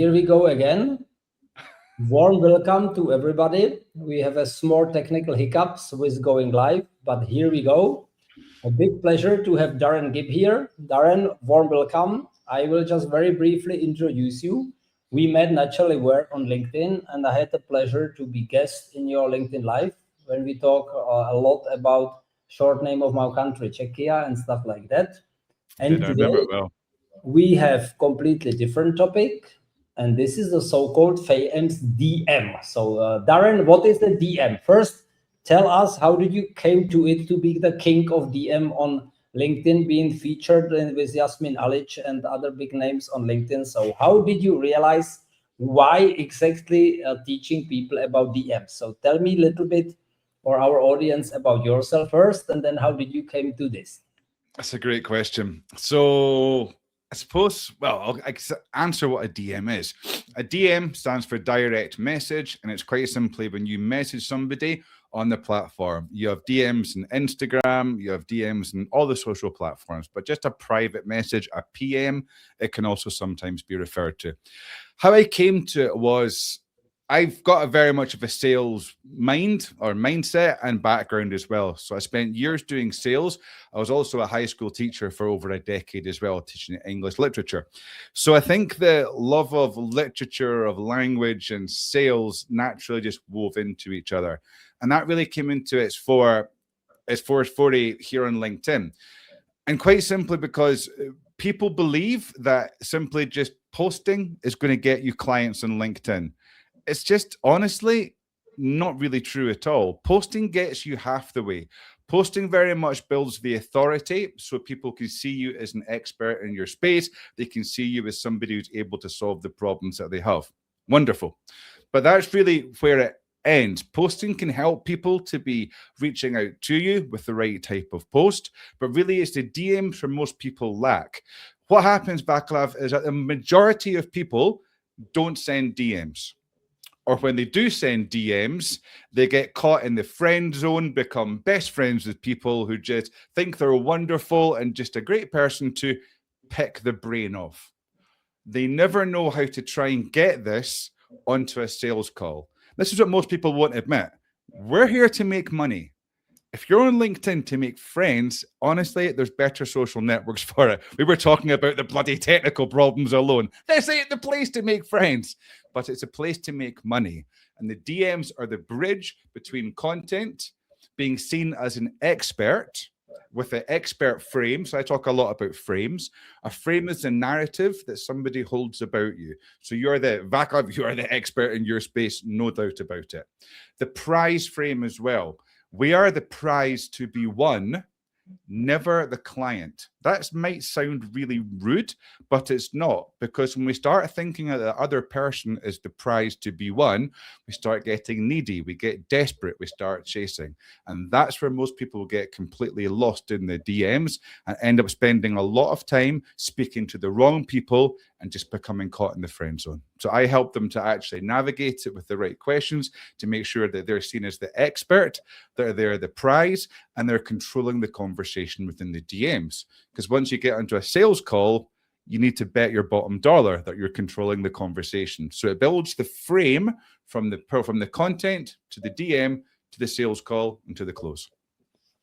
here we go again. Warm welcome to everybody. We have a small technical hiccups with going live, but here we go. A big pleasure to have Darren Gibb here. Darren, warm welcome. I will just very briefly introduce you. We met naturally where on LinkedIn, and I had the pleasure to be guest in your LinkedIn Live when we talk a lot about short name of my country, Czechia, and stuff like that. And I remember today it well. we have completely different topic, and this is the so-called FAM's DM. So, Darren, what is the DM? First, tell us how did you came to it to be the king of DM on LinkedIn, being featured with Yasmin Alic and other big names on LinkedIn. So, how did you realize why exactly teaching people about DM? So, tell me a little bit for our audience about yourself first, and then how did you came to this? That's a great question. So I suppose, well, I can answer what a DM is. A DM stands for direct message, and it's quite simply when you message somebody on the platform. You have DMs in Instagram, you have DMs in all the social platforms, but just a private message, a PM, it can also sometimes be referred to. How I came to it was I've got a very much of a sales mind or mindset and background as well. So I spent years doing sales. I was also a high school teacher for over a decade as well, teaching English literature. So I think the love of literature, of language and sales naturally just wove into each other. And that really came into its forte here on LinkedIn. And quite simply because people believe that simply just posting is going to get you clients on LinkedIn. It's just honestly not really true at all. Posting gets you half the way. Posting very much builds the authority so people can see you as an expert in your space. They can see you as somebody who's able to solve the problems that they have. Wonderful. But that's really where it ends. Posting can help people to be reaching out to you with the right type of post, but really it's the DMs for most people lack. What happens, Vaclav, is that the majority of people don't send DMs. Or when they do send DMs, they get caught in the friend zone, become best friends with people who just think they're wonderful and just a great person to pick the brain of. They never know how to try and get this onto a sales call. This is what most people won't admit. We're here to make money. If you're on LinkedIn to make friends, honestly, there's better social networks for it. We were talking about the bloody technical problems alone. This ain't the place to make friends, but it's a place to make money. And the DMs are the bridge between content, being seen as an expert with an expert frame. So I talk a lot about frames. A frame is a narrative that somebody holds about you. So you're the Vaclav, you are the expert in your space, no doubt about it. The prize frame as well. We are the prize to be won, never the client. That might sound really rude, but it's not, because when we start thinking that the other person is the prize to be won, we start getting needy, we get desperate, we start chasing. And that's where most people get completely lost in the DMs and end up spending a lot of time speaking to the wrong people and just becoming caught in the friend zone. So I help them to actually navigate it with the right questions to make sure that they're seen as the expert, that they're the prize, and they're controlling the conversation within the DMs. Because once you get onto a sales call, you need to bet your bottom dollar that you're controlling the conversation. So it builds the frame from the content to the DM to the sales call and to the close.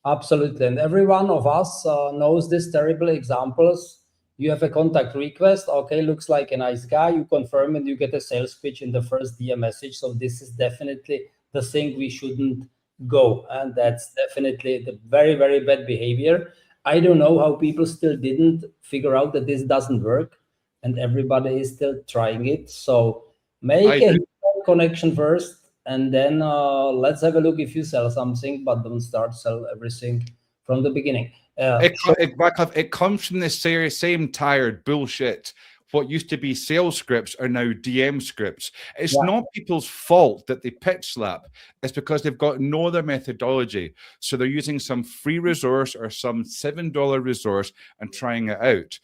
Absolutely. And every one of us knows these terrible examples. You have a contact request. Okay, looks like a nice guy. You confirm and you get a sales pitch in the first DM message. So this is definitely the thing we shouldn't go. And that's definitely the very, very bad behavior. I don't know how people still didn't figure out that this doesn't work, and everybody is still trying it. So make a connection first, and then let's have a look if you sell something, but don't start sell everything from the beginning. It comes from the same tired bullshit. What used to be sales scripts are now DM scripts. It's not people's fault that they pitch slap. It's because they've got no other methodology. So they're using some free resource or some $7 resource and trying it out.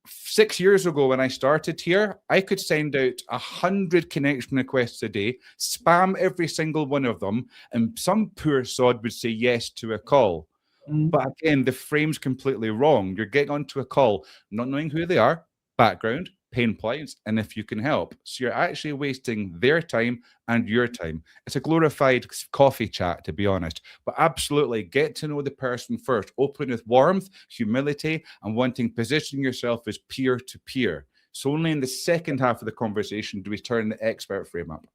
6 years ago when I started here, I could send out 100 connection requests a day, spam every single one of them, and some poor sod would say yes to a call. But again, the frame's completely wrong. You're getting onto a call, not knowing who they are, background, pain points and if you can help. So you're actually wasting their time and your time. It's a glorified coffee chat, to be honest. But absolutely get to know the person first. Open with warmth, humility, and wanting to position yourself as peer to peer. So only in the second half of the conversation do we turn the expert frame up.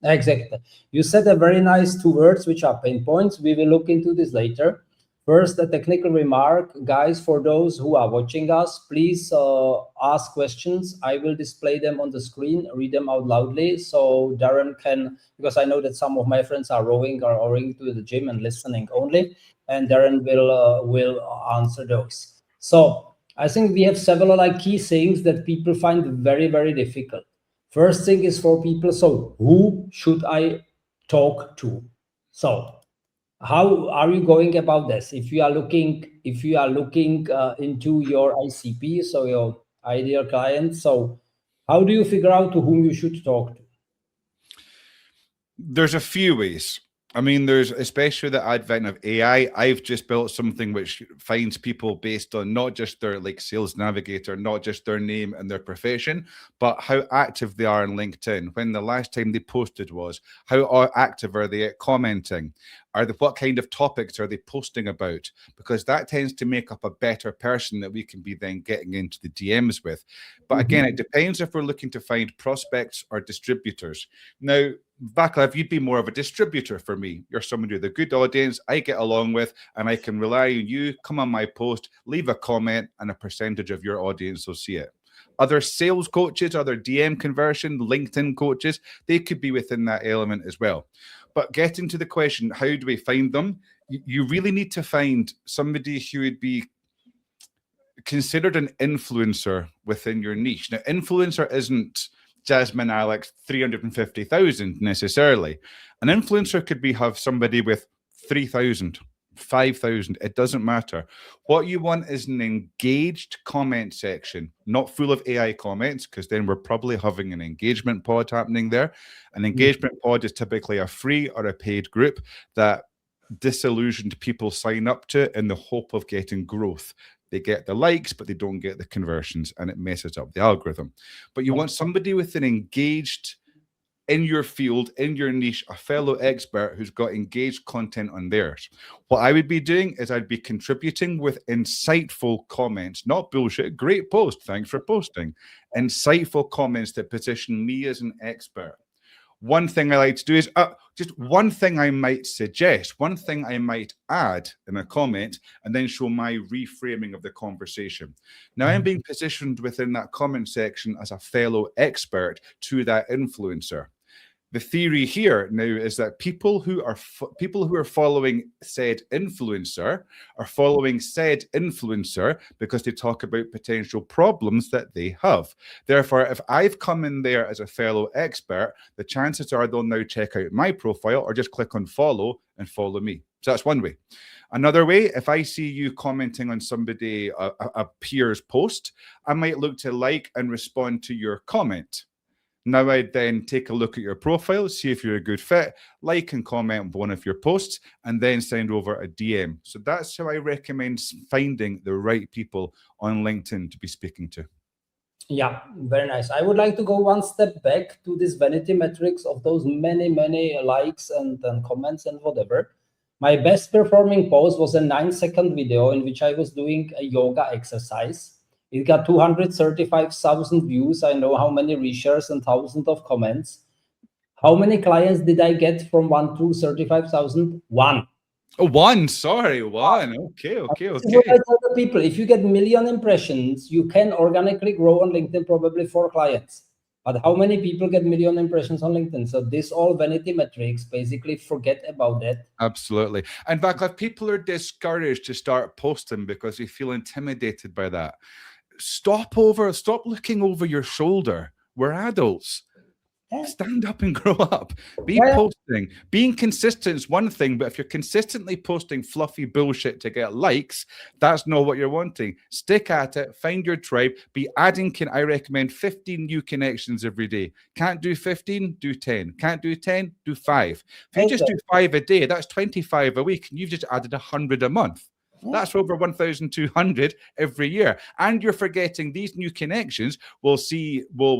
Exactly. You said a very nice 2 words, which are pain points. We will look into this later. First, a technical remark. Guys, for those who are watching us, please ask questions. I will display them on the screen, read them out loudly, so Darren can, because I know that some of my friends are rowing to the gym and listening only, and Darren will answer those. So I think we have several key things that people find very, very difficult. First thing is for people, so who should I talk to? So how are you going about this? If you are looking into your ICP, so your ideal client, so how do you figure out to whom you should talk to? There's a few ways. I mean, there's especially the advent of AI. I've just built something which finds people based on not just their sales navigator, not just their name and their profession, but how active they are on LinkedIn, when the last time they posted was, how active are they at commenting, what kind of topics are they posting about? Because that tends to make up a better person that we can be then getting into the DMs with. But again, it depends if we're looking to find prospects or distributors. Now, Vaclav, you'd be more of a distributor for me. You're somebody with a good audience I get along with, and I can rely on you. Come on my post, leave a comment, and a percentage of your audience will see it. Other sales coaches, other DM conversion, LinkedIn coaches, they could be within that element as well. But getting to the question, how do we find them? You really need to find somebody who would be considered an influencer within your niche. Now, influencer isn't Jasmine Alex 350,000 necessarily. An influencer could have somebody with 3,000, 5,000. It doesn't matter. What you want is an engaged comment section, not full of AI comments, because then we're probably having an engagement pod happening there. An engagement pod is typically a free or a paid group that disillusioned people sign up to in the hope of getting growth. They get the likes, but they don't get the conversions, and it messes up the algorithm. But you want somebody with an engaged, in your field, in your niche, a fellow expert who's got engaged content on theirs. What I would be doing is I'd be contributing with insightful comments, not bullshit. Great post. Thanks for posting. Insightful comments that position me as an expert. One thing I like to do is just one thing I might suggest, one thing I might add in a comment, and then show my reframing of the conversation. Now I'm being positioned within that comment section as a fellow expert to that influencer. The theory here now is that people who are following said influencer are following said influencer because they talk about potential problems that they have. Therefore, if I've come in there as a fellow expert, the chances are they'll now check out my profile or just click on follow and follow me. So that's one way. Another way, if I see you commenting on somebody, a peer's post, I might look to like and respond to your comment. Now I'd then take a look at your profile, see if you're a good fit, like and comment on one of your posts, and then send over a DM. So that's how I recommend finding the right people on LinkedIn to be speaking to. Yeah, very nice. I would like to go one step back to this vanity metrics of those many likes and comments and whatever. My best performing post was a 9-second video in which I was doing a yoga exercise. It got 235,000 views. I know how many reshares and thousands of comments. How many clients did I get from 1 to 35,000? One. Oh, one. Sorry, one. Okay. This is what I tell the people. If you get 1 million impressions, you can organically grow on LinkedIn probably 4 clients. But how many people get 1 million impressions on LinkedIn? So this all vanity metrics, basically forget about that. Absolutely. And Vaclav, people are discouraged to start posting because they feel intimidated by that. Stop looking over your shoulder. We're adults. Stand up and grow up. Posting. Being consistent is one thing, but if you're consistently posting fluffy bullshit to get likes, that's not what you're wanting. Stick at it. Find your tribe. Be adding. I recommend 15 new connections every day. Can't do 15? Do 10. Can't do 10? Do 5. If you just do 5 a day, that's 25 a week, and you've just added 100 a month. That's over 1,200 every year. And you're forgetting these new connections will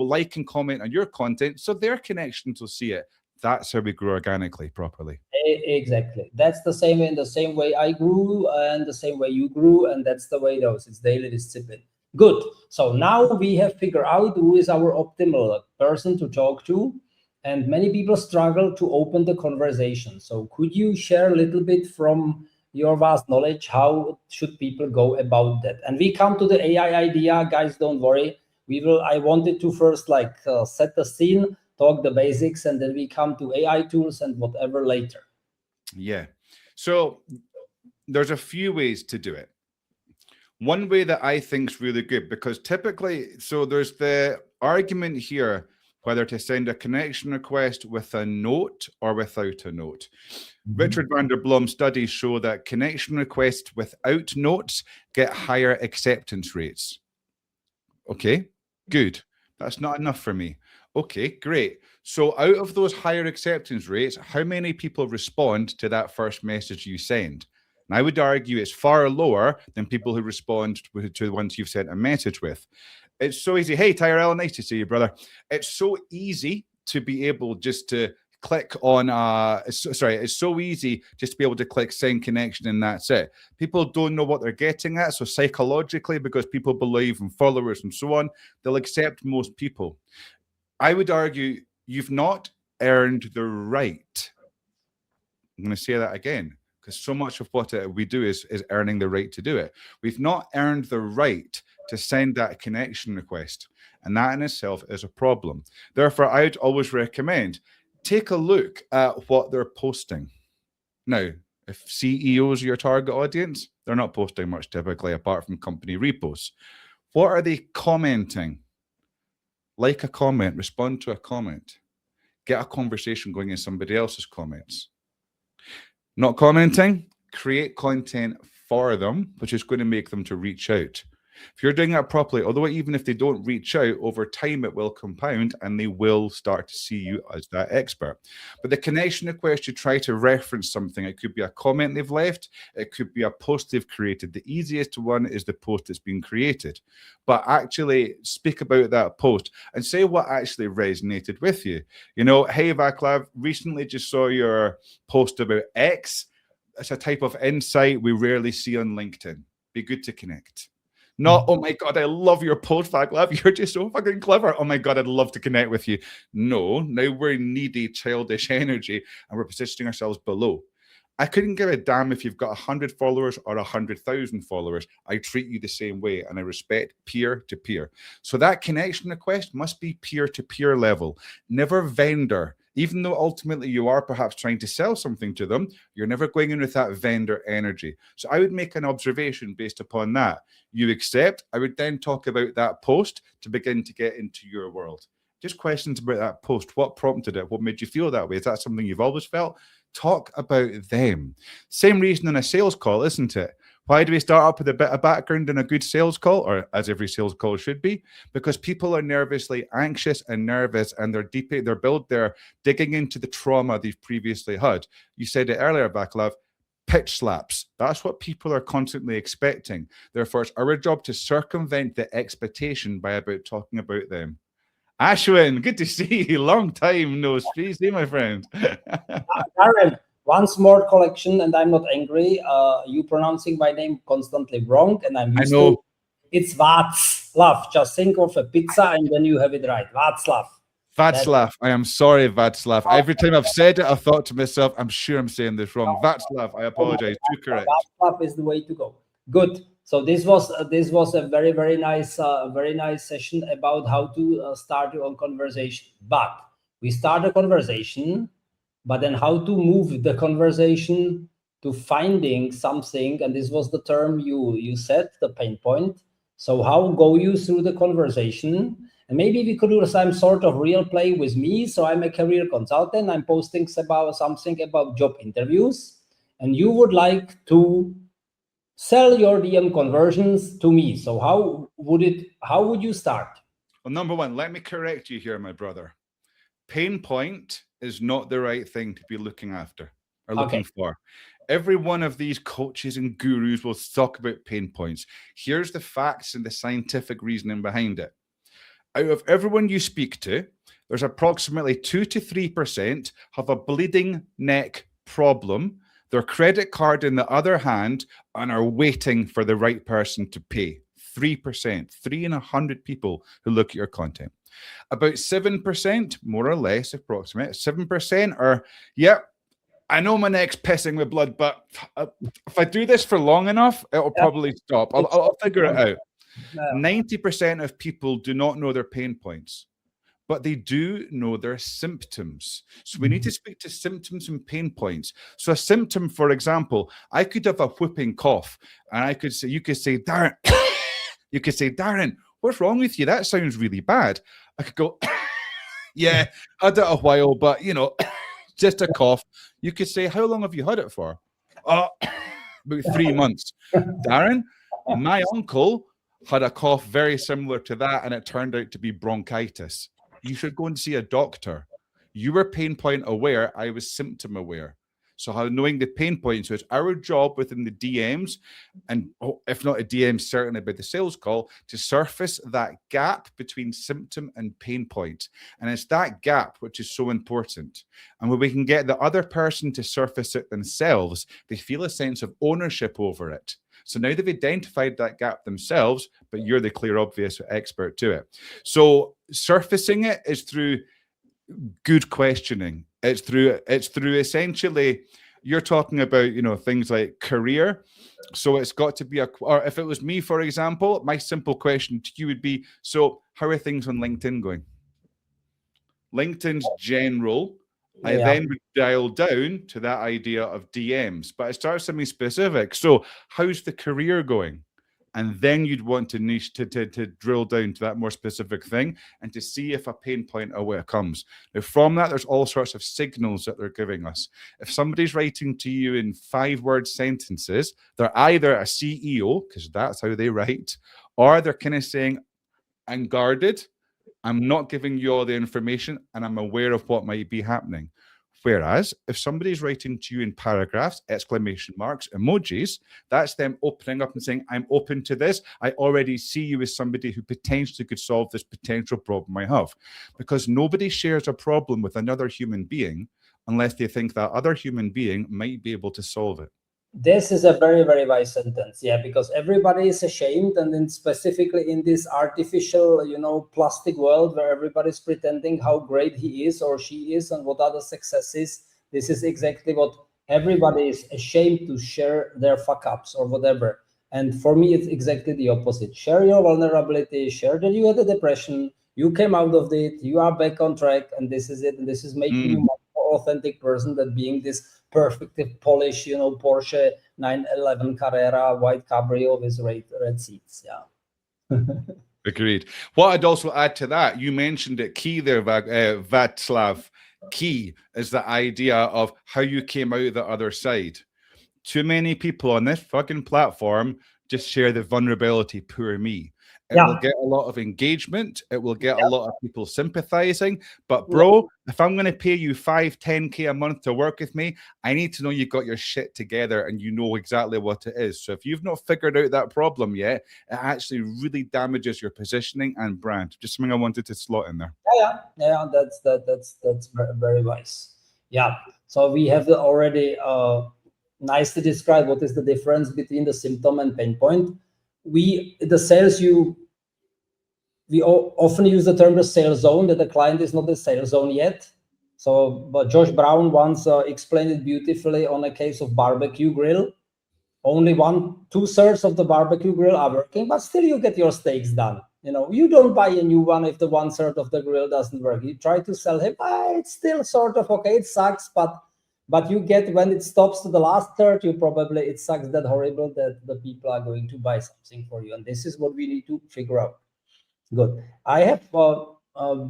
like and comment on your content, so their connections will see it. That's how we grow organically, properly. Exactly. That's the same in the same way I grew and the same way you grew, and that's the way it goes. It's daily discipline. Good. So now we have figured out who is our optimal person to talk to, and many people struggle to open the conversation. So could you share a little bit from your vast knowledge, how should people go about that? And we come to the AI idea, guys, don't worry. I wanted to first set the scene, talk the basics, and then we come to AI tools and whatever later. Yeah. So there's a few ways to do it. One way that I think is really good, because typically, so there's the argument here whether to send a connection request with a note or without a note. Mm-hmm. Richard van der Blom studies show that connection requests without notes get higher acceptance rates. Okay, good. That's not enough for me. Okay, great. So out of those higher acceptance rates, how many people respond to that first message you send? And I would argue it's far lower than people who respond to the ones you've sent a message with. It's so easy. Hey, Tyrell, nice to see you, brother. It's so easy to be able just to click on, it's so easy just to be able to click send connection and that's it. People don't know what they're getting at. So psychologically, because people believe in followers and so on, they'll accept most people. I would argue you've not earned the right. I'm going to say that again, because so much of what we do is earning the right to do it. We've not earned the right to send that connection request. And that in itself is a problem. Therefore, I'd always recommend take a look at what they're posting. Now, if CEOs are your target audience, they're not posting much typically apart from company reposts. What are they commenting? Like a comment, respond to a comment. Get a conversation going in somebody else's comments. Not commenting, create content for them, which is going to make them to reach out. If you're doing that properly, although even if they don't reach out, over time it will compound and they will start to see you as that expert. But the connection request, you try to reference something. It could be a comment they've left. It could be a post they've created. The easiest one is the post that's been created. But actually speak about that post and say what actually resonated with you. You know, hey, Vaclav, recently just saw your post about X. It's a type of insight we rarely see on LinkedIn. Be good to connect. Not, oh my God, I love your post, Vaclav. You're just so fucking clever. Oh my God, I'd love to connect with you. No, now we're needy, childish energy and we're positioning ourselves below. I couldn't give a damn if you've got 100 followers or 100,000 followers. I treat you the same way and I respect peer to peer. So that connection request must be peer to peer level, never vendor. Even though ultimately you are perhaps trying to sell something to them, you're never going in with that vendor energy. So I would make an observation based upon that. You accept, I would then talk about that post to begin to get into your world. Just questions about that post. What prompted it? What made you feel that way? Is that something you've always felt? Talk about them. Same reason in a sales call, isn't it? Why do we start up with a bit of background in a good sales call, or as every sales call should be? Because people are nervously anxious and nervous, and they're digging into the trauma they've previously had. You said it earlier, Vaclav, pitch slaps. That's what people are constantly expecting. Therefore, it's our job to circumvent the expectation by talking about them. Ashwin, good to see you. Long time no speak, my friend. Darren, once more collection, and I'm not angry. You pronouncing my name constantly wrong, and I'm used to it. It's Václav. Just think of a pizza, and then you have it right. Václav. Václav. I am sorry, Václav. Every time I've said it, I thought to myself, I'm sure I'm saying this wrong. Václav, I apologize. Too correct. Václav is the way to go. Good. So this was a very, very nice session about how to start your own conversation. But we start a conversation, but then how to move the conversation to finding something, and this was the term you said, the pain point. So how go you through the conversation? And maybe we could do some sort of real play with me. So I'm a career consultant. I'm posting something about job interviews, and you would like to sell your DM conversions to me. So how would you start? Well, number one, let me correct you here, my brother. Pain point is not the right thing to be looking after or looking for. Every one of these coaches and gurus will talk about pain points. Here's the facts and the scientific reasoning behind it. Out of everyone you speak to, there's approximately 2 to 3% have a bleeding neck problem, their credit card in the other hand, and are waiting for the right person to pay. 3%, 3 in 100 people who look at your content. About 7%, more or less approximate, 7% are, I know my neck's pissing with blood, but if I do this for long enough, it'll probably stop. I'll figure it out. 90% of people do not know their pain points, but they do know their symptoms. So we need to speak to symptoms and pain points. So a symptom, for example, I could have a whooping cough, and you could say, Darren, you could say, Darren, what's wrong with you? That sounds really bad. I could go, yeah, had it a while, but just a cough. You could say, how long have you had it for? About 3 months. Darren, my uncle had a cough very similar to that, and it turned out to be bronchitis. You should go and see a doctor. You were pain point aware. I was symptom aware. So how knowing the pain points was our job within the DMs, and if not a DM, certainly by the sales call, to surface that gap between symptom and pain point. And it's that gap which is so important. And when we can get the other person to surface it themselves, they feel a sense of ownership over it. So now they've identified that gap themselves, but you're the clear, obvious expert to it. So surfacing it is through good questioning. It's through essentially, you're talking about, things like career. So it's got to be or if it was me, for example, my simple question to you would be, so how are things on LinkedIn going? LinkedIn's general. I then would dial down to that idea of DMs, but it starts something specific. So how's the career going? And then you'd want to niche to drill down to that more specific thing and to see if a pain point or where it comes. Now, from that, there's all sorts of signals that they're giving us. If somebody's writing to you in 5-word sentences, they're either a CEO, because that's how they write, or they're kind of saying, I'm guarded, I'm not giving you all the information, and I'm aware of what might be happening. Whereas if somebody's writing to you in paragraphs, exclamation marks, emojis, that's them opening up and saying, I'm open to this. I already see you as somebody who potentially could solve this potential problem I have. Because nobody shares a problem with another human being unless they think that other human being might be able to solve it. This is a very, very wise sentence. Yeah, because everybody is ashamed, and then specifically in this artificial, plastic world where everybody's pretending how great he is or she is and what other success is. This is exactly what everybody is ashamed to share their fuck ups or whatever. And for me, it's exactly the opposite. Share your vulnerability, share that you had a depression, you came out of it, you are back on track, and this is it. And this is making you a more authentic person than being this perfectly polished, Porsche 911 Carrera white Cabrio with red seats. Yeah. Agreed. What I'd also add to that, you mentioned it key there, Václav. Key is the idea of how you came out the other side. Too many people on this fucking platform just share the vulnerability, poor me. It will get a lot of engagement. It will get a lot of people sympathizing. But bro, if I'm going to pay you 5, 10K a month to work with me, I need to know you've got your shit together and you know exactly what it is. So if you've not figured out that problem yet, it actually really damages your positioning and brand. Just something I wanted to slot in there. Yeah. That's very, very wise. Yeah. So we have already nicely described what is the difference between the symptom and pain point. The sales, we often use the term the sales zone, that the client is not the sales zone yet. So, but Josh Brown once explained it beautifully on a case of barbecue grill. Only 2/3 of the barbecue grill are working, but still you get your steaks done. You don't buy a new one if the 1/3 of the grill doesn't work. You try to sell him, it's still sort of okay. It sucks, but you get, when it stops to the last third, it sucks that horrible that the people are going to buy something for you. And this is what we need to figure out. Good. I have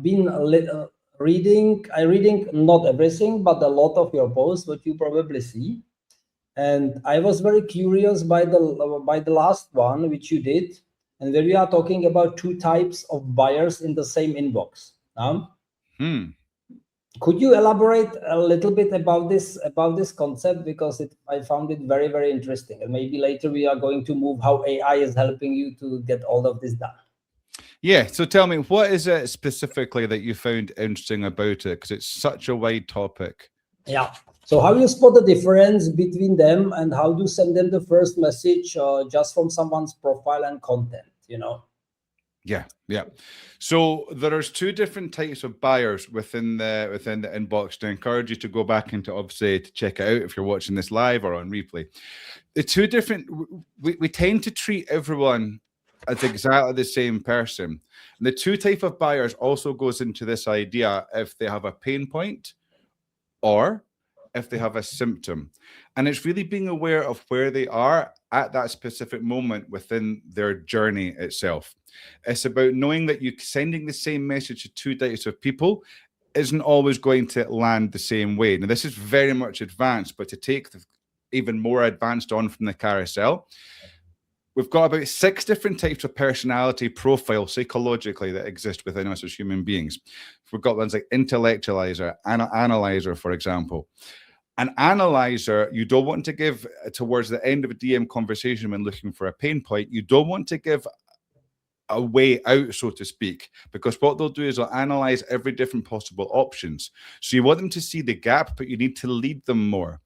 been reading not everything, but a lot of your posts, what you probably see. And I was very curious by the last one, which you did. And where we are talking about 2 types of buyers in the same inbox. Could you elaborate a little bit about this concept, because I found it very, very interesting, and maybe later we are going to move how AI is helping you to get all of this done. Yeah. So tell me, what is it specifically that you found interesting about it? Because it's such a wide topic. Yeah. So how you spot the difference between them, and how to send them the first message just from someone's profile and content, Yeah, yeah. So there's two different types of buyers within the inbox. To encourage you to go back and to obviously to check it out if you're watching this live or on replay. The two different we tend to treat everyone as exactly the same person. And the two type of buyers also goes into this idea if they have a pain point or if they have a symptom. And it's really being aware of where they are at that specific moment within their journey itself. It's about knowing that you sending the same message to two types of people isn't always going to land the same way. Now, this is very much advanced, but to take the even more advanced on from the carousel, we've got about 6 different types of personality profile psychologically that exist within us as human beings. We've got ones like intellectualizer, analyzer, for example. An analyzer, you don't want to give towards the end of a DM conversation when looking for a pain point. You don't want to give a way out, so to speak, because what they'll do is they'll analyze every different possible options. So you want them to see the gap, but you need to lead them more.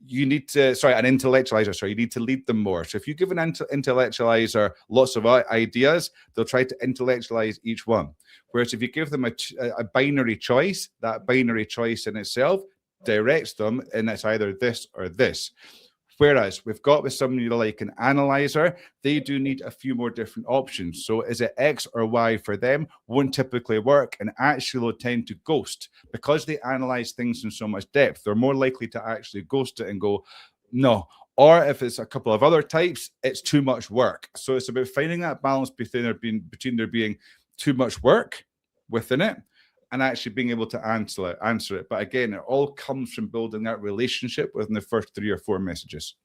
You need to, an intellectualizer, you need to lead them more. So if you give an intellectualizer lots of ideas, they'll try to intellectualize each one. Whereas if you give them a binary choice, that binary choice in itself directs them, and it's either this or this. Whereas we've got with somebody like an analyzer, they do need a few more different options. So is it X or Y for them won't typically work, and actually will tend to ghost because they analyze things in so much depth. They're more likely to actually ghost it and go, no. Or if it's a couple of other types, it's too much work. So it's about finding that balance between there being too much work within it and actually being able to answer it. But again, it all comes from building that relationship within the first 3 or 4 messages.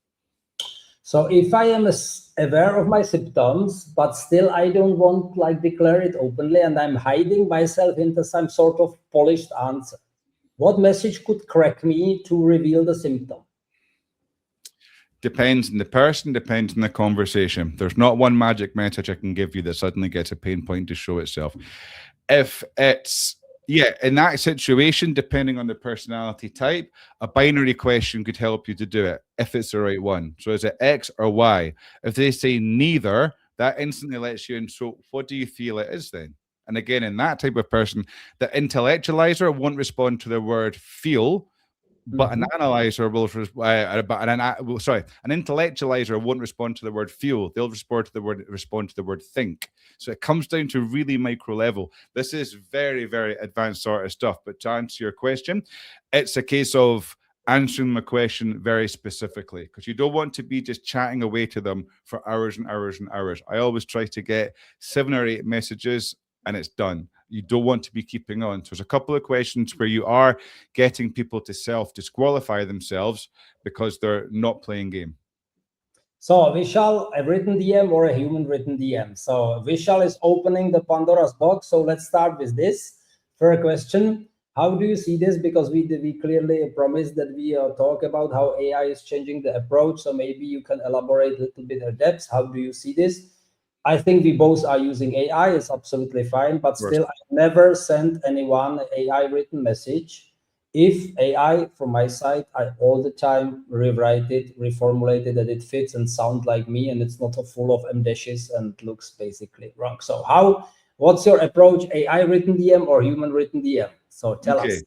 So if I am aware of my symptoms, but still I don't want declare it openly, and I'm hiding myself into some sort of polished answer, what message could crack me to reveal the symptom? Depends on the person, depends on the conversation. There's not one magic message I can give you that suddenly gets a pain point to show itself. If it's in that situation, depending on the personality type, a binary question could help you to do it if it's the right one. So is it X or Y? If they say neither, that instantly lets you in. So what do you feel it is then? And again, in that type of person, the intellectualizer won't respond to the word feel, but an analyzer will, an intellectualizer won't respond to the word feel. They'll respond to the word think. So it comes down to really micro level. This is very, very advanced sort of stuff. But to answer your question, it's a case of answering the question very specifically, because you don't want to be just chatting away to them for hours and hours and hours. I always try to get 7 or 8 messages and it's done. You don't want to be keeping on. So there's a couple of questions where you are getting people to self-disqualify themselves because they're not playing game. So Vishal, a written DM or a human written DM? So Vishal is opening the Pandora's box. So let's start with this. First question, how do you see this? Because we clearly promised that we talk about how AI is changing the approach. So maybe you can elaborate a little bit in depth. How do you see this? I think we both are using AI. It's absolutely fine, but still, I never sent anyone an AI written message. If AI, from my side, I all the time rewrite it, reformulate it, that it fits and sounds like me, and it's not full of M-dashes and looks basically wrong. So what's your approach, AI written DM or human written DM? So tell us.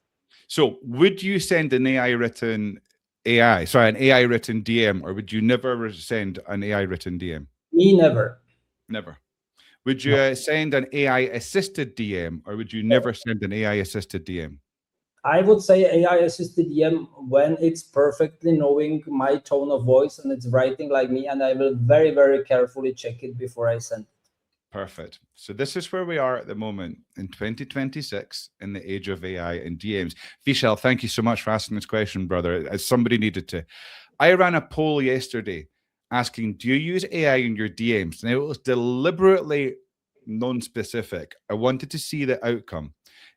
So would you send an AI written DM, or would you never send an AI written DM? Me, never. Never. Would you send an AI assisted DM, or would you never send an AI assisted DM? I would say AI assisted DM when it's perfectly knowing my tone of voice and it's writing like me, and I will very, very carefully check it before I send it. Perfect. So this is where we are at the moment in 2026 in the age of AI and DMs. Vishal, thank you so much for asking this question, brother. As somebody needed to. I ran a poll yesterday asking, do you use AI in your DMs? And it was deliberately non-specific. I wanted to see the outcome.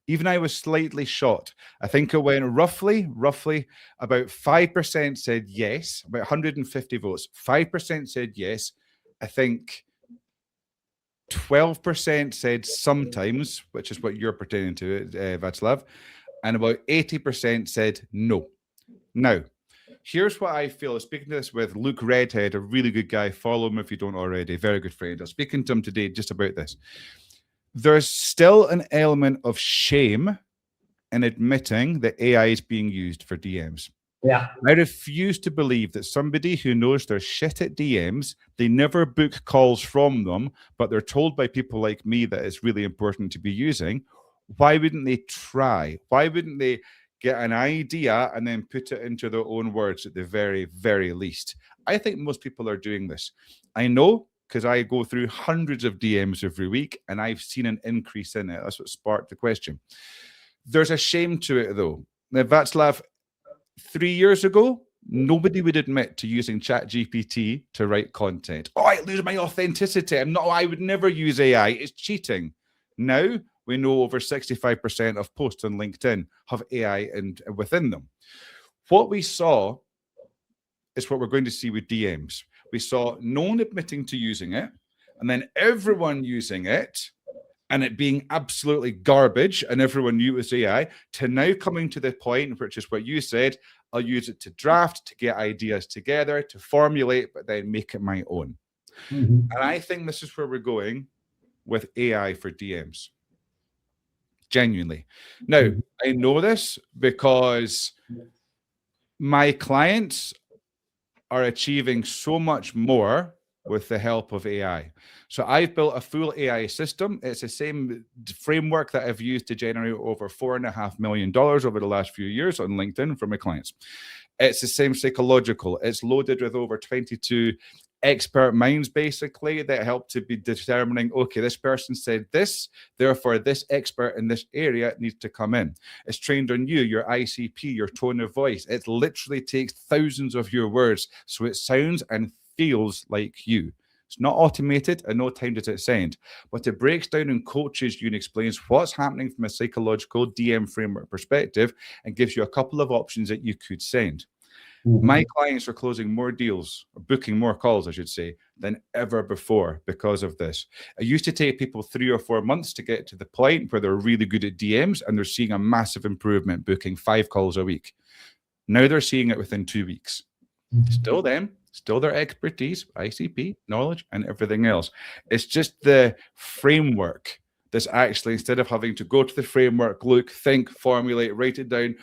Even I was slightly shocked. I think it went roughly about 5% said yes, about 150 votes. 5% said yes. I think 12% said sometimes, which is what you're pertaining to, Václav, and about 80% said no. Now, here's what I feel. I was speaking to this with Luke Redhead, a really good guy. Follow him if you don't already. Very good friend. I was speaking to him today just about this. There's still an element of shame in admitting that AI is being used for DMs. Yeah. I refuse to believe that somebody who knows they're shit at DMs, they never book calls from them, but they're told by people like me that it's really important to be using. Why wouldn't they try? Why wouldn't they get an idea and then put it into their own words at the very, very least? I think most people are doing this. I know, because I go through hundreds of DMs every week, and I've seen an increase in it. That's what sparked the question. There's a shame to it, though. Now, Václav, 3 years ago, nobody would admit to using ChatGPT to write content. Oh, I lose my authenticity. I would never use AI. It's cheating. Now, we know over 65% of posts on LinkedIn have AI within them. What we saw is what we're going to see with DMs. We saw no one admitting to using it, and then everyone using it, and it being absolutely garbage, and everyone knew it was AI, to now coming to the point, which is what you said, I'll use it to draft, to get ideas together, to formulate, but then make it my own. And I think this is where we're going with AI for DMs. Genuinely. Now, I know this because my clients are achieving so much more with the help of AI. So I've built a full AI system. It's the same framework that I've used to generate over $4.5 million over the last few years on LinkedIn for my clients. It's the same psychological. It's loaded with over 22 expert minds, basically, that help to be determining, okay, this person said this, therefore this expert in this area needs to come in. It's trained on you, your ICP, your tone of voice. It literally takes thousands of your words, so it sounds and feels like you. It's not automated, and no time does it send, but it breaks down and coaches you and explains what's happening from a psychological DM framework perspective and gives you a couple of options that you could send. My clients are closing more deals, or booking more calls, I should say, than ever before because of this. It used to take people 3 or 4 months to get to the point where they're really good at DMs, and they're seeing a massive improvement, booking 5 calls a week. Now they're seeing it within 2 weeks. Still them, still their expertise, ICP, knowledge, and everything else. It's just the framework that's actually, instead of having to go to the framework, look, think, formulate, write it down,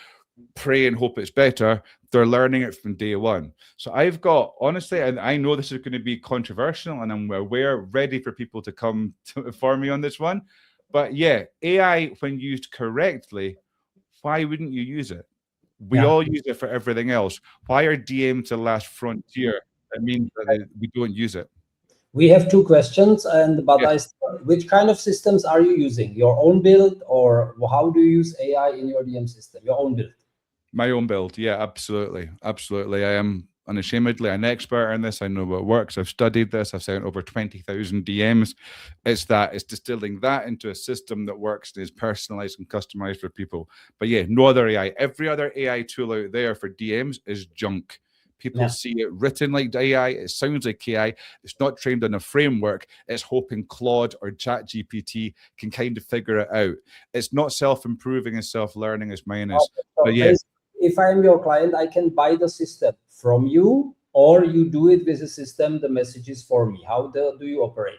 pray and hope it's better, they're learning it from day one. So I've got, honestly, and I know this is going to be controversial, and I'm ready for people to come for me on this one. But yeah, AI, when used correctly, why wouldn't you use it? We all use it for everything else. Why are DMs the last frontier? That means that we don't use it. We have 2 questions, but yes. Which kind of systems are you using? Your own build, or how do you use AI in your DM system? Your own build. My own build, yeah, absolutely. I am unashamedly an expert in this. I know what works. I've studied this. I've sent over 20,000 DMs. It's distilling that into a system that works and is personalized and customized for people. But yeah, no other AI. Every other AI tool out there for DMs is junk. People see it written like AI. It sounds like AI. It's not trained on a framework. It's hoping Claude or ChatGPT can kind of figure it out. It's not self-improving and self-learning as mine is. So but yeah. If I'm your client, I can buy the system from you, or you do it with the system, the messages for me. How do you operate?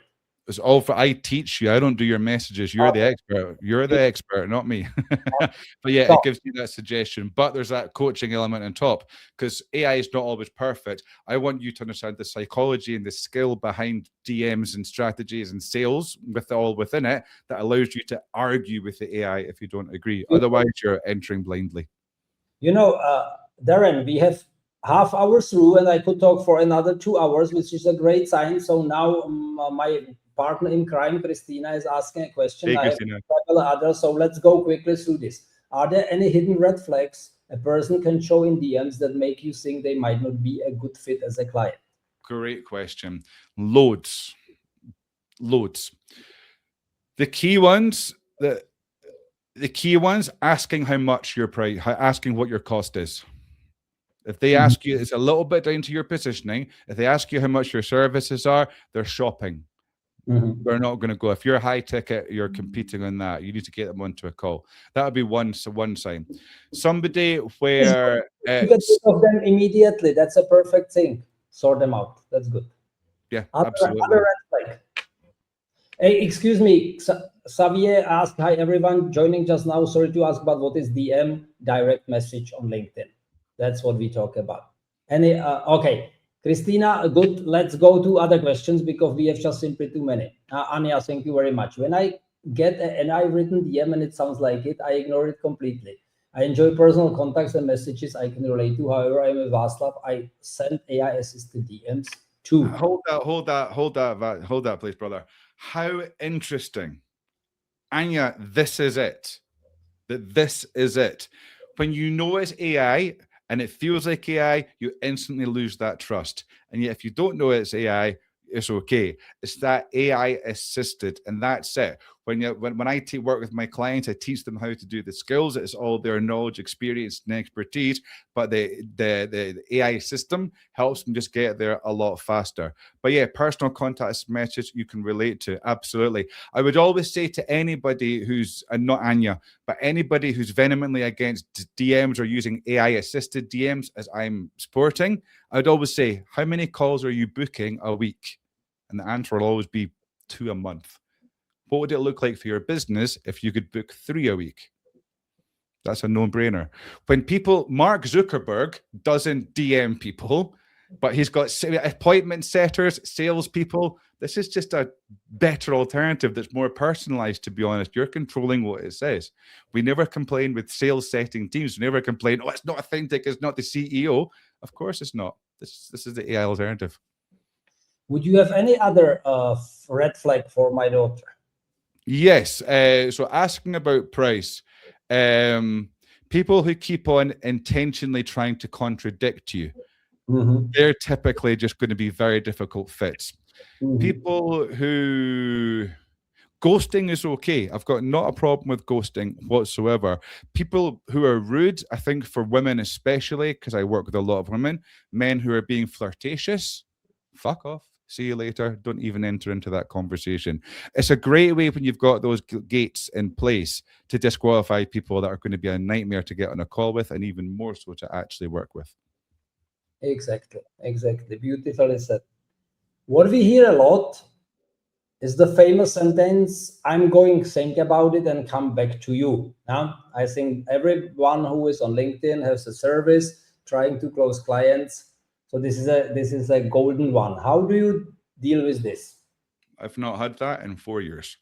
It's all for, I teach you. I don't do your messages. You're the expert. You're the expert, not me. But yeah, it gives you that suggestion. But there's that coaching element on top, because AI is not always perfect. I want you to understand the psychology and the skill behind DMs and strategies and sales with all within it that allows you to argue with the AI if you don't agree. Otherwise, you're entering blindly. You know, Darren, we have half hour through, and I could talk for another 2 hours, which is a great sign. So now my partner in crime, Christina, is asking a question. I have several others, so let's go quickly through this. Are there any hidden red flags a person can show in DMs that make you think they might not be a good fit as a client? Great question. Loads. The key ones, asking how much your price, asking what your cost is. If they ask you, it's a little bit down to your positioning. If they ask you how much your services are, they're shopping. They're not going to go. If you're high ticket, you're competing on that. You need to get them onto a call. That would be one sign. Somebody where you get rid of them immediately. That's a perfect thing. Sort them out. That's good. Yeah, absolutely. Other red flag. Hey, excuse me, Xavier asked, hi everyone joining just now. Sorry to ask about what is DM direct message on LinkedIn. That's what we talk about. Okay, Christina, good. Let's go to other questions because we have just simply too many. Anya, thank you very much. When I get an AI written DM and it sounds like it, I ignore it completely. I enjoy personal contacts and messages I can relate to. However, I'm a Václav. I send AI assisted DMs too. Hold that, please, brother. How interesting. Anya, this is it. This is it. When you know it's AI and it feels like AI, you instantly lose that trust. And yet, if you don't know it's AI, it's okay. It's that AI assisted, and that's it. When I work with my clients, I teach them how to do the skills. It's all their knowledge, experience, and expertise. But the AI system helps them just get there a lot faster. But yeah, personal contact message you can relate to. Absolutely. I would always say to anybody who's, not Anya, but anybody who's vehemently against DMs or using AI assisted DMs, as I'm sporting, I'd always say, how many calls are you booking a week? And the answer will always be 2 a month. What would it look like for your business if you could book 3 a week? That's a no-brainer. When Mark Zuckerberg doesn't DM people, but he's got appointment setters, salespeople. This is just a better alternative that's more personalized, to be honest. You're controlling what it says. We never complain with sales setting teams. We never complain, oh, it's not authentic, it's not the CEO. Of course it's not. This is the AI alternative. Would you have any other red flag for my daughter? Yes. So asking about price. People who keep on intentionally trying to contradict you, they're typically just going to be very difficult fits. People who... Ghosting is okay. I've got not a problem with ghosting whatsoever. People who are rude, I think for women especially, because I work with a lot of women, men who are being flirtatious, fuck off. See you later. Don't even enter into that conversation. It's a great way when you've got those gates in place to disqualify people that are going to be a nightmare to get on a call with, and even more so to actually work with. Exactly. Beautifully said. What we hear a lot is the famous sentence, I'm going to think about it and come back to you. I think everyone who is on LinkedIn has a service trying to close clients. So this is a golden one. How do you deal with this? I've not had that in 4 years.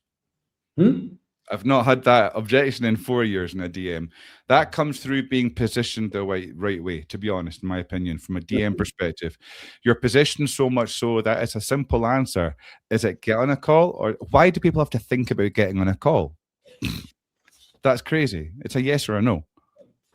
I've not had that objection in 4 years in a DM. That comes through being positioned the right way, to be honest, in my opinion, from a DM perspective. You're positioned so much so that it's a simple answer. Is it get on a call? Or why do people have to think about getting on a call? That's crazy. It's a yes or a no.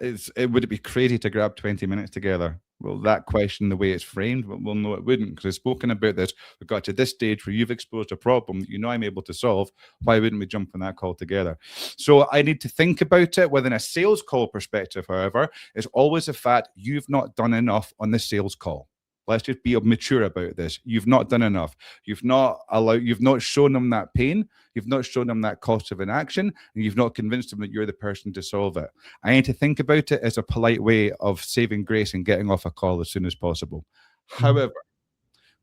Would it be crazy to grab 20 minutes together? Well, that question, the way it's framed, well, no, it wouldn't, because I've spoken about this. We've got to this stage where you've exposed a problem that you know I'm able to solve. Why wouldn't we jump on that call together? So I need to think about it. Within a sales call perspective, however, it's always a fact you've not done enough on the sales call. Let's just be mature about this. You've not done enough. You've not shown them that pain. You've not shown them that cost of inaction, and you've not convinced them that you're the person to solve it. I need to think about it as a polite way of saving grace and getting off a call as soon as possible. However,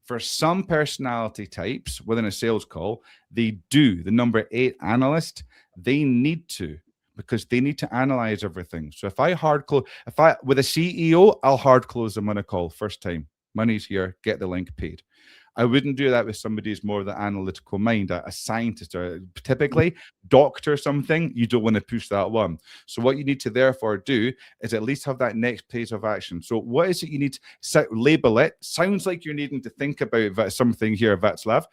for some personality types within a sales call, the number 8 analyst, they need to, because they need to analyze everything. So if with a CEO, I'll hard close them on a call first time. Money's here, get the link, paid. I wouldn't do that with somebody who's more the analytical mind, a scientist, or typically doctor something. You don't want to push that one. So what you need to therefore do is at least have that next phase of action. So what is it you need to label it? Sounds like you're needing to think about something here, Václav.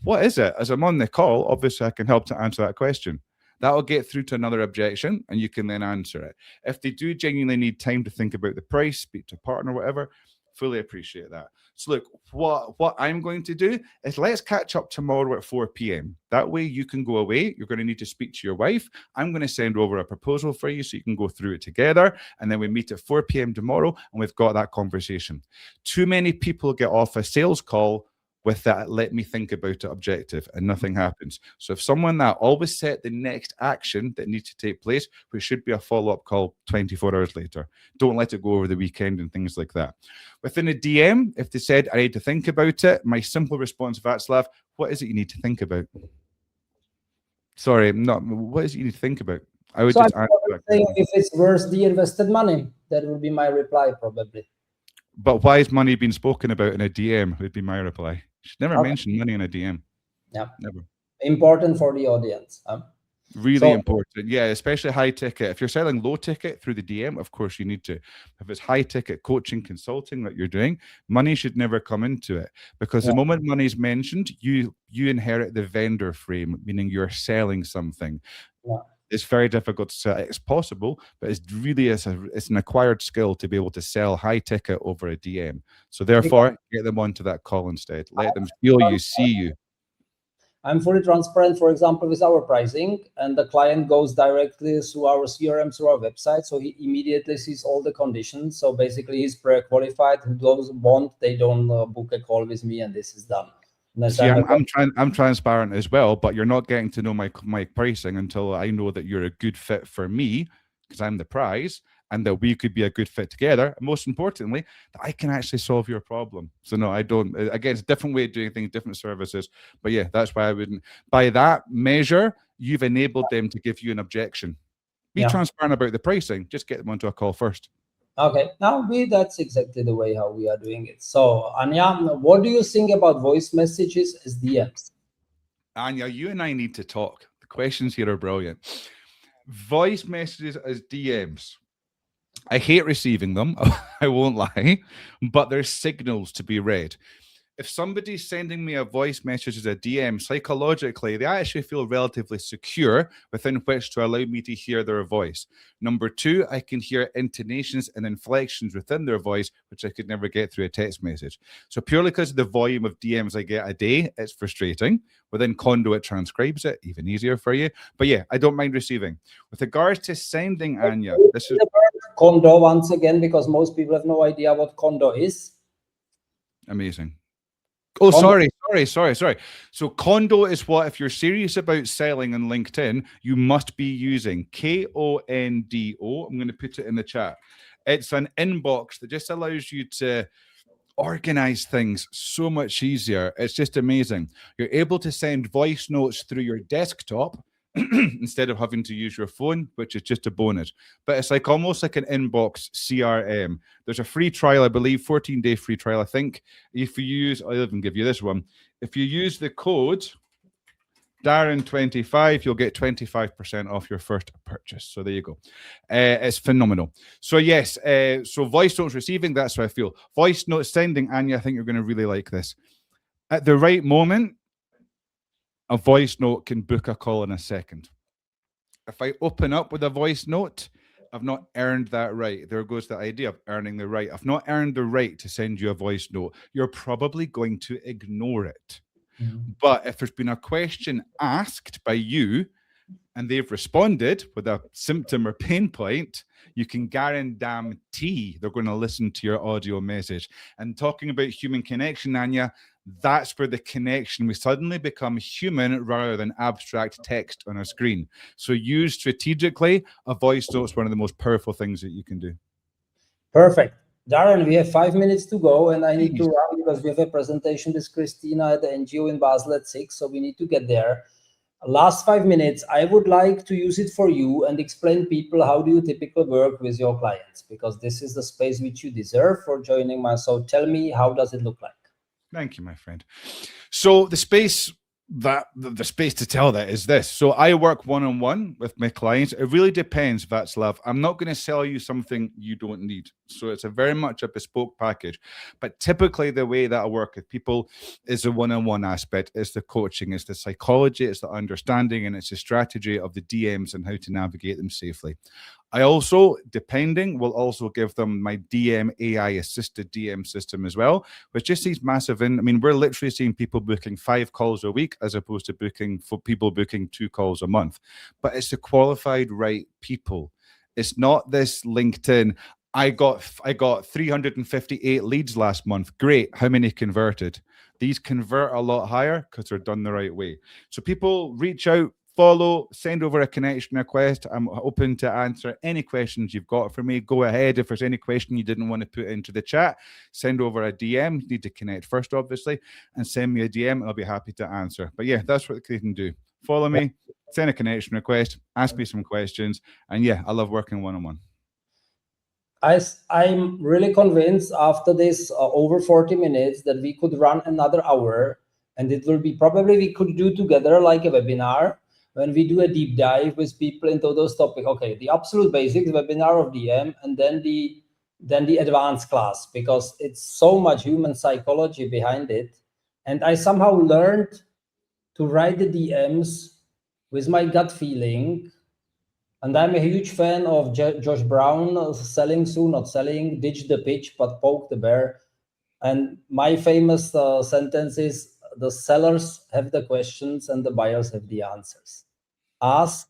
What is it? As I'm on the call, obviously I can help to answer that question. That'll get through to another objection, and you can then answer it. If they do genuinely need time to think about the price, speak to a partner, whatever, Fully appreciate that. So look, what I'm going to do is let's catch up tomorrow at 4 p.m. That way you can go away. You're going to need to speak to your wife. I'm going to send over a proposal for you so you can go through it together. And then we meet at 4 p.m. tomorrow and we've got that conversation. Too many people get off a sales call with that let me think about it objective and nothing happens. So if someone that always set the next action that needs to take place, which should be a follow-up call 24 hours later. Don't let it go over the weekend and things like that. Within a DM, if they said, I need to think about it, my simple response, Václav, what is it you need to think about? Sorry, what is it you need to think about? I would just answer that question. If it's worth the invested money, that would be my reply probably. But why is money being spoken about in a DM would be my reply. You should never mention money in a DM. Yeah. Never. Important for the audience. Really important. Yeah, especially high ticket. If you're selling low ticket through the DM, of course you need to. If it's high ticket coaching, consulting that you're doing, money should never come into it. Because the moment money is mentioned, you inherit the vendor frame, meaning you're selling something. Yeah. It's very difficult to sell. It's possible, but it's an acquired skill to be able to sell high ticket over a DM. So therefore, get them onto that call instead. Let them feel you, see you. I'm fully transparent, for example, with our pricing, and the client goes directly through our CRM, through our website. So he immediately sees all the conditions. So basically he's pre-qualified. Those want, they don't book a call with me, and this is done. See, I'm transparent as well, but you're not getting to know my pricing until I know that you're a good fit for me, because I'm the prize, and that we could be a good fit together. And most importantly, that I can actually solve your problem. So no, I don't. Again, it's a different way of doing things, different services. But yeah, that's why I wouldn't. By that measure, you've enabled them to give you an objection. Be transparent about the pricing. Just get them onto a call first. Okay, now that's exactly the way how we are doing it. So Anya, what do you think about voice messages as DMs? Anya, you and I need to talk. The questions here are brilliant. Voice messages as DMs. I hate receiving them, I won't lie, but there's signals to be read. If somebody's sending me a voice message as a DM, psychologically, they actually feel relatively secure within which to allow me to hear their voice. Number two, I can hear intonations and inflections within their voice, which I could never get through a text message. So purely because of the volume of DMs I get a day, it's frustrating. Within Condo, it transcribes it, even easier for you. But yeah, I don't mind receiving. With regards to sending, Anya, this is... Condo once again, because most people have no idea what Condo is. Amazing. Oh, sorry. So Condo is what, if you're serious about selling on LinkedIn, you must be using Kondo. I'm going to put it in the chat. It's an inbox that just allows you to organize things so much easier. It's just amazing. You're able to send voice notes through your desktop instead of having to use your phone, which is just a bonus. But it's like almost like an inbox CRM. There's a free trial, I believe, 14-day free trial, I think. If you use, I'll even give you this one. If you use the code Darren25, you'll get 25% off your first purchase. So there you go. It's phenomenal. So yes, so voice notes receiving, that's how I feel. Voice notes sending, Anya, I think you're going to really like this. At the right moment, a voice note can book a call in a second. If I open up with a voice note, I've not earned that right. There goes the idea of earning the right. I've not earned the right to send you a voice note. You're probably going to ignore it. But if there's been a question asked by you and they've responded with a symptom or pain point, you can guarantee they're going to listen to your audio message. And talking about human connection, Anya, that's where the connection, we suddenly become human rather than abstract text on a screen. So use strategically. A voice note is one of the most powerful things that you can do. Perfect. Darren, we have 5 minutes to go, and I need to run because we have a presentation with Christina at the NGO in Basel at 6, so we need to get there. Last 5 minutes, I would like to use it for you and explain people how do you typically work with your clients, because this is the space which you deserve for joining my. So tell me, how does it look like? Thank you, my friend. So the space to tell that is this. So I work one-on-one with my clients. It really depends, Václav. I'm not going to sell you something you don't need. So it's a very much a bespoke package. But typically the way that I work with people is the one-on-one aspect, it's the coaching, it's the psychology, it's the understanding, and it's the strategy of the DMs and how to navigate them safely. I also, depending, will also give them my DM AI assisted DM system as well, which just sees massive I mean, we're literally seeing people booking 5 calls a week as opposed to people booking 2 calls a month. But it's the qualified right people. It's not this LinkedIn. I got 358 leads last month. Great. How many converted? These convert a lot higher because they're done the right way. So people reach out, follow, send over a connection request. I'm open to answer any questions you've got for me. Go ahead. If there's any question you didn't want to put into the chat, send over a DM. You need to connect first, obviously, and send me a DM, and I'll be happy to answer. But yeah, that's what they can do. Follow me, send a connection request, ask me some questions, and yeah, I love working one-on-one. I'm really convinced after this over 40 minutes that we could run another hour, and it will be probably we could do together like a webinar when we do a deep dive with people into those topics. Okay, the absolute basics webinar of DM, and then the advanced class, because it's so much human psychology behind it. And I somehow learned to write the DMs with my gut feeling. And I'm a huge fan of Josh Brown, selling soon, not selling, ditch the pitch, but poke the bear. And my famous sentence is, the sellers have the questions and the buyers have the answers. Ask,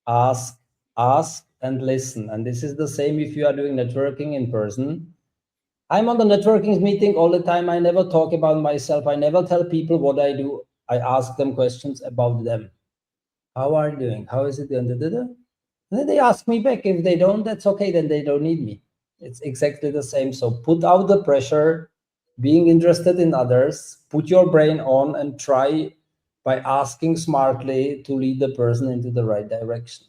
ask, ask, and listen. And this is the same if you are doing networking in person. I'm on the networking meeting all the time. I never talk about myself. I never tell people what I do. I ask them questions about them. How are you doing? How is it? And then they ask me back. If they don't, that's okay. Then they don't need me. It's exactly the same. So put out the pressure, being interested in others, put your brain on and try by asking smartly to lead the person into the right direction.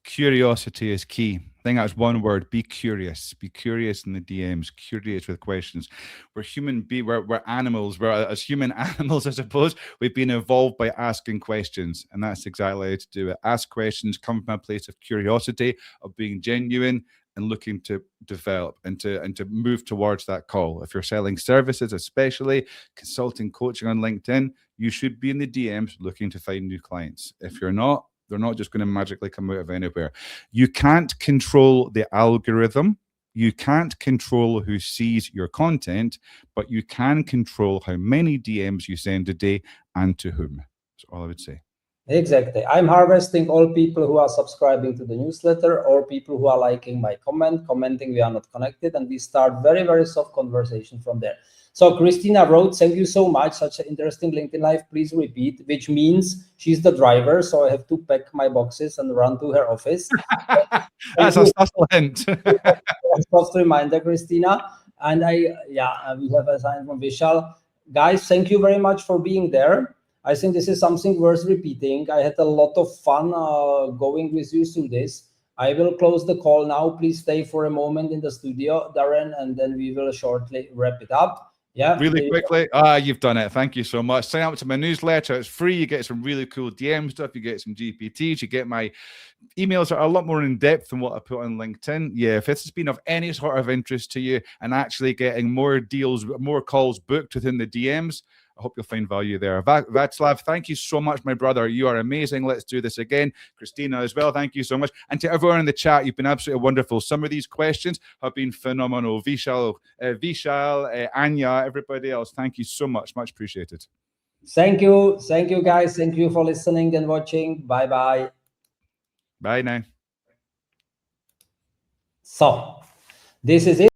Curiosity is key. I think that's one word. Be curious. Be curious in the DMs. Curious with questions. We're we're animals. We're as human animals, I suppose. We've been evolved by asking questions, and that's exactly how to do it. Ask questions. Come from a place of curiosity, of being genuine, and looking to develop and to move towards that call. If you're selling services, especially consulting, coaching on LinkedIn, you should be in the DMs looking to find new clients. If you're not, they're not just going to magically come out of anywhere. You can't control the algorithm. You can't control who sees your content, but you can control how many DMs you send a day and to whom. That's all I would say. Exactly. I'm harvesting all people who are subscribing to the newsletter or people who are liking my commenting we are not connected, and we start very, very soft conversation from there. So Christina wrote, thank you so much, such an interesting LinkedIn Live, please repeat, which means she's the driver, so I have to pack my boxes and run to her office. That's a subtle hint. Soft reminder, Christina. And we have a sign from Vishal. Guys, thank you very much for being there. I think this is something worth repeating. I had a lot of fun going with you through this. I will close the call now. Please stay for a moment in the studio, Darren, and then we will shortly wrap it up. Yeah. Really quickly. You've done it. Thank you so much. Sign up to my newsletter. It's free. You get some really cool DM stuff. You get some GPTs. You get my emails that are a lot more in depth than what I put on LinkedIn. Yeah, if this has been of any sort of interest to you and actually getting more deals, more calls booked within the DMs, I hope you'll find value there. Václav, thank you so much, my brother. You are amazing. Let's do this again. Christina as well, thank you so much. And to everyone in the chat, you've been absolutely wonderful. Some of these questions have been phenomenal. Vishal, Anya, everybody else, thank you so much. Much appreciated. Thank you. Thank you, guys. Thank you for listening and watching. Bye-bye. Bye now. So, this is it.